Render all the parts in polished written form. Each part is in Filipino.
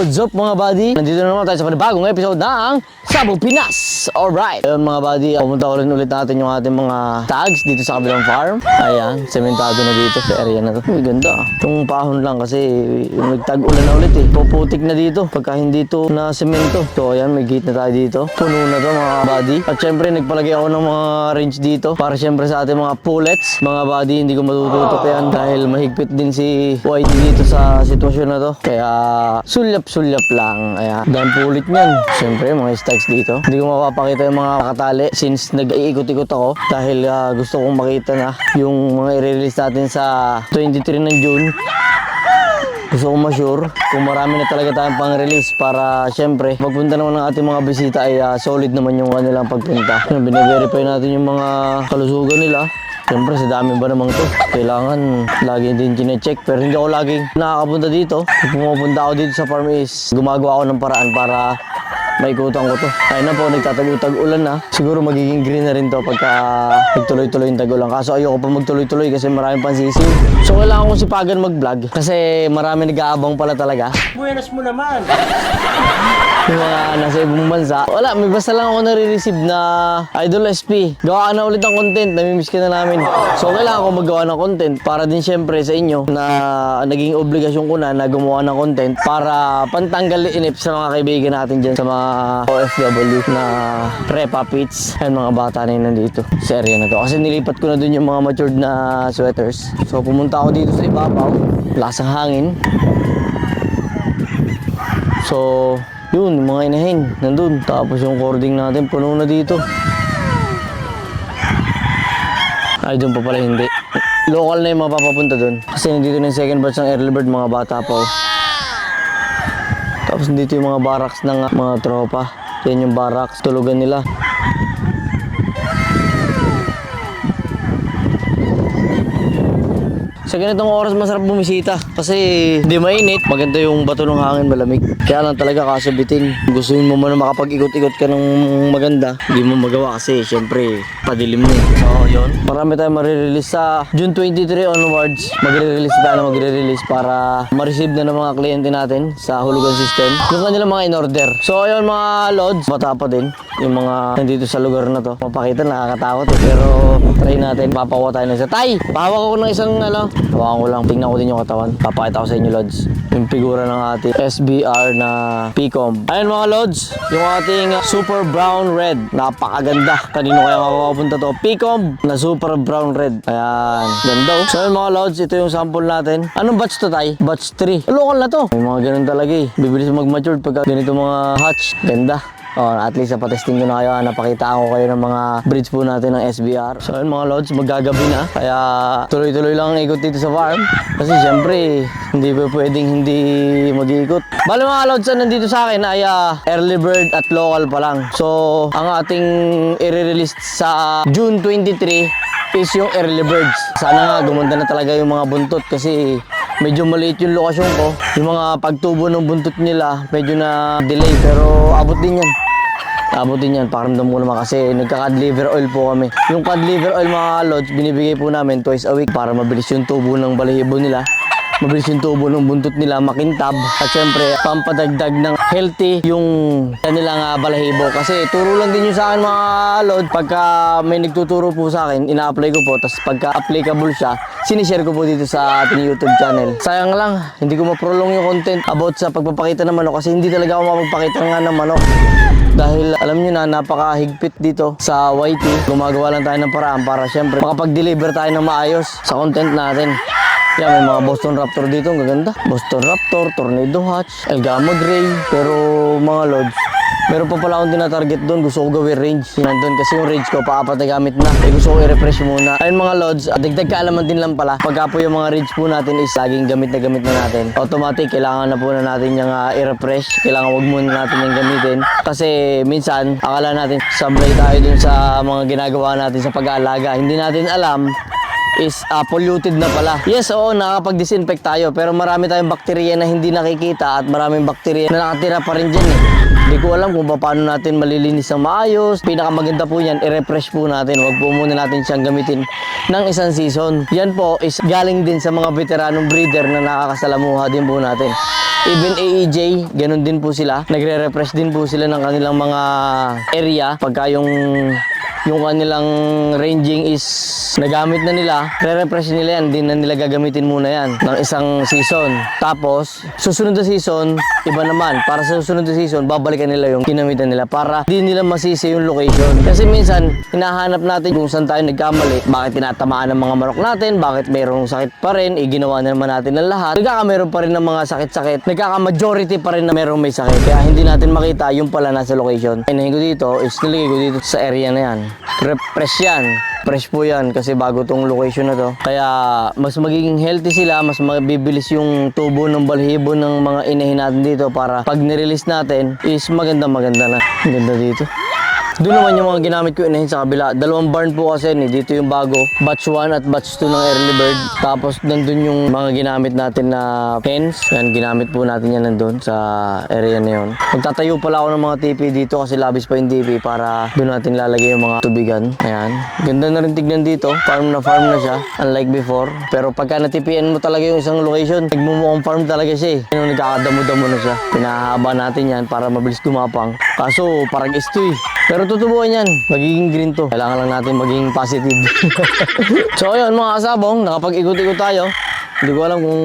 What's up mga buddy? Nandito na naman tayo sa panibagong episode ng Sabog Pinas! Alright! Ayun mga buddy, pumunta ulit natin yung ating mga tags dito sa kabilang farm. Ayan, sementado na dito sa area na to. Uy, ganda. Itong pahon lang kasi nagtag-ulan na ulit eh. Puputik na dito pagka hindi to na semento. So ayan, may gate na tayo dito. Puno na to mga buddy. At syempre nagpalagay ako ng mga range dito para syempre sa ating mga pullets. Mga buddy, hindi ko matututok yan dahil mahigpit din si Whitey dito sa sitwasyon na to. Kaya sulyap lang. Ayan, dahil pulit niyan. Syempre mga stacks dito. Hindi ko mapapakita yung mga nakatali since nag-iikot-ikot ako dahil gusto kong makita na yung mga i-release natin sa 23 ng June. Gusto kong ma-sure kung marami na talaga tayong pang-release para syempre pagpunta naman ng ating mga bisita ay solid naman yung kanilang pagpunta. Bine-verify natin yung mga kalusugan nila. Siyempre, sa dami ba namang to? Kailangan lagi din chine-check. Pero hindi ako laging nakakapunta dito. Kung pumupunta ako dito sa farm is gumagawa ako ng paraan para maikutan ko to. Ayun na po, nagtatag-ulan na. Siguro magiging green na rin to pagka nagtuloy-tuloy yung tag-ulan. Kaso ayoko pa magtuloy-tuloy kasi maraming pansisiw. So kailangan kong sipagan mag-vlog kasi marami nag-aabang pala talaga. Buenas mo naman! Yung mga nasa ibang bansa. Wala, may basta lang ako nare-receive na Idol SP. Gawa na ulit ng content, namimiss ka na namin. So kailangan ko magawa ng content para din syempre sa inyo na naging obligasyon ko na gumawa ng content para pantanggal inip sa mga kaibigan natin dyan sa mga OFW na prepa pits. Ayan mga bata na yun nandito sa area na to. Kasi nilipat ko na dun yung mga matured na sweaters. So pumunta ako dito sa ibabaw. Lasang hangin. So yun, yung mga inahin, nandun. Tapos yung cording natin, puno na dito. Ay, doon pa pala hindi. Local na yung mapapapunta doon. Kasi nandito na yung second batch ng early bird, mga bata pa. Tapos nandito yung mga barracks ng mga tropa. Yan yung barracks, tulugan nila. Sa ganitong oras masarap bumisita kasi hindi mainit, maganda yung bato ng hangin, malamig. Kaya lang talaga kasubitin. Gustuin mo man makapag-ikot-ikot ka ng maganda, hindi mo magawa kasi syempre padilim na eh. So yun, marami tayong marirelease sa June 23 onwards. Magre-release para ma-receive na ng mga kliyente natin sa hulugan system yung kanilang mga in-order. So ayun mga lods, bata pa din yung mga nandito sa lugar na to. Mapakita, nakakatakot eh, pero try natin. Papakuha tayo ng isa. Tay! Pahawak ako ng isang hawakan ko lang. Tingnan ko din yung katawan. Papakita ko sa inyo, Lods. Yung figura ng ating SBR na PCOM. Ayun mga Lods, yung ating super brown red. Napakaganda. Kanino kaya makapunta to? PCOM na super brown red. Ayan. Ganda. So yun mga Lods, ito yung sample natin. Anong batch to, Tay? Batch 3. Local na to. May mga ganun talaga eh. Bibilis mag-matured pagka ganito mga hatch. Ganda. At least napatesting ko na kayo, napakita ko kayo ng mga breeds po natin ng SBR. So yun mga Lods, magagabi na. Kaya tuloy-tuloy lang ikot dito sa farm. Kasi syempre, hindi pa pwedeng hindi mag-iikot. Bale mga Lods, nandito sa akin ay early bird at local pa lang. So ang ating i-release sa June 23 is yung early birds. Sana nga gumanda na talaga yung mga buntot kasi medyo maliit yung lokasyon ko. Yung mga pagtubo ng buntot nila medyo na delay pero abot din yan. Abot din yan, pakiramdam ko naman kasi nagka-cod liver oil po kami. Yung cod liver oil mga Lods, binibigay po namin twice a week para mabilis yung tubo ng balahibo nila. Mabilis yung tubo ng buntot nila makintab. At syempre, pampadagdag ng healthy yung kanilang balahibo. Kasi turo lang din yun sa akin mga Lods. Pagka may nagtuturo po sa akin, ina-apply ko po. Tapos pagka applicable siya, sinishare ko po dito sa ating YouTube channel. Sayang lang, hindi ko ma-prolong yung content about sa pagpapakita ng manok. Kasi hindi talaga ako mapagpakita nga ng manok. Dahil alam nyo na, napakahigpit dito sa YT. Gumagawa lang tayo ng paraan para syempre makapag-deliver tayo ng maayos sa content natin. Yan, may mga Boston Raptor dito, ang gaganda. Boston Raptor, Tornado Hatch, El Gamma Gray. Pero mga Lods, meron pa pala akong tinatarget doon. Gusto ko gawin range. Nandun kasi yung range ko, paapat na gamit na. Gusto ko i-refresh muna. Ayun mga Lods, dagdag kaalaman din lang pala. Pagka po yung mga range po natin is laging gamit na natin. Automatic, kailangan na po na natin yung i-refresh. Kailangan wag muna natin yung gamitin. Kasi minsan, akala natin sablay tayo dun sa mga ginagawa natin sa pag-aalaga. Hindi natin alam is polluted na pala. Yes, oo, nakakapag-disinfect tayo pero marami tayong bakterya na hindi nakikita at maraming bakterya na nakatira pa rin dyan eh. Hindi ko alam kung paano natin malilinis ng maayos. Pinakamaganda po yan, i-refresh po natin. Huwag po muna natin siyang gamitin ng isang season. Yan po is galing din sa mga veteranong breeder na nakakasalamuha din po natin. Even AEJ, ganun din po sila. Nagre-refresh din po sila ng kanilang mga area. Pagka yung kanilang ranging is nagamit na nila, re-refresh nila yan, din na nila gagamitin muna yan ng isang season. Tapos, susunod na season, iba naman. Para sa susunod na season, babalikan nila yung ginamitan nila para di nila masisi yung location. Kasi minsan, hinahanap natin kung saan tayo nagkamali, bakit tinatamaan ng mga manok natin, bakit mayroong sakit pa rin, ginawa na naman natin ng lahat. Nagkakameron pa rin ng mga sakit-sakit, nagkaka-majority pa rin na meron may sakit. Kaya hindi natin makita yung pala nasa location. Inahin ko dito is nilagay ko dito sa area na yan. Refresh yan. Fresh po yan kasi bago tong location na to. Kaya mas magiging healthy sila, mas mabibilis yung tubo ng balhibo ng mga inahin natin dito para pag nirelease natin is maganda na. Ganda dito. Doon naman yung mga ginamit ko inahin sa kabila. Dalawang barn po kasi dito yung bago. Batch 1 at batch 2 ng early bird. Tapos nandun yung mga ginamit natin na pens. Yan, ginamit po natin yan nandun sa area na yun. Magtatayo pala ako ng mga TP dito kasi labis pa yung TP para doon natin lalagay yung mga tubigan. Ayan. Ganda na rin tignan dito. Farm na siya. Unlike before. Pero pagka na-TPN mo talaga yung isang location, nagmumukhang farm talaga siya eh. Yung nagkakadamo-damo na siya. Pinahaba natin yan para mabilis gumapang. Kaso parang istoy. Pero tutubuan yan. Magiging green to. Kailangan lang natin maging positive. So ayun mga kasabong, nakapag-ikot-ikot tayo. Hindi ko alam kung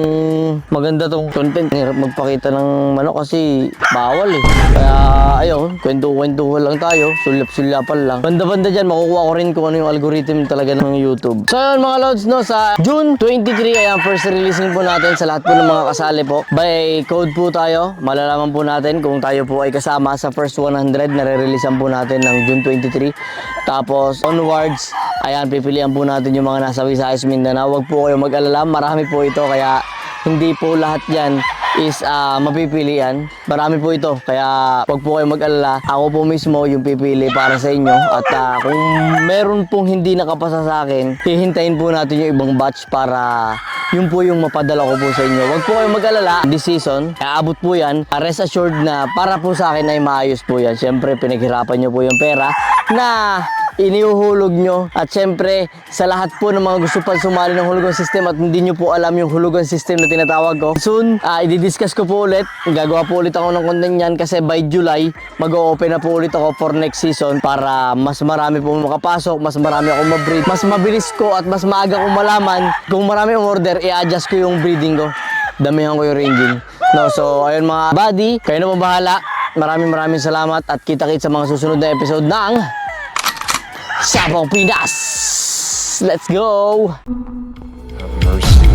maganda tong content. Hirap magpakita ng manok kasi bawal eh. Kaya ayun, kwento-kwentuhan lang tayo. Sulyap-sulyapan lang. Banda-banda dyan, makukuha ko rin kung ano yung algorithm talaga ng YouTube. So ayun mga lods, no, sa June 23, ayan, first releasing po natin sa lahat po ng mga kasali po. By code po tayo, malalaman po natin kung tayo po ay kasama sa first 100 na re-releasean po natin ng June 23. Tapos onwards, ayan, pipilian po natin yung mga nasa Visayas, Mindanao. Huwag po kayo mag-alala, marami po ito, kaya hindi po lahat yan is mapipilian. Marami po ito, kaya wag po kayo mag-alala. Ako po mismo yung pipili para sa inyo. At kung meron pong hindi nakapasa sa akin, hihintayin po natin yung ibang batch para yun po yung mapadala ko po sa inyo. Wag po kayo mag-alala, this season, aabot po yan. Rest assured na para po sa akin ay maayos po yan. Siyempre, pinaghirapan nyo po yung pera na iniuhulog nyo. At syempre, sa lahat po ng mga gusto pa sumali ng hulugan system at hindi nyo po alam yung hulugan system na tinatawag ko, soon, i-discuss ko po ulit. Gagawa po ulit ako ng content yan kasi by July, mag-o-open na po ulit ako for next season para mas marami po makapasok, mas marami ako ma-breed, mas mabilis ko at mas maaga kong malaman kung marami ang order, i-adjust ko yung breeding ko. Damihan ko yung ranging. No, so, ayun mga buddy, kayo na po bahala. Maraming salamat at kita-kits sa mga susunod na episode ng Sabong Pinas! Let's go! Have mercy.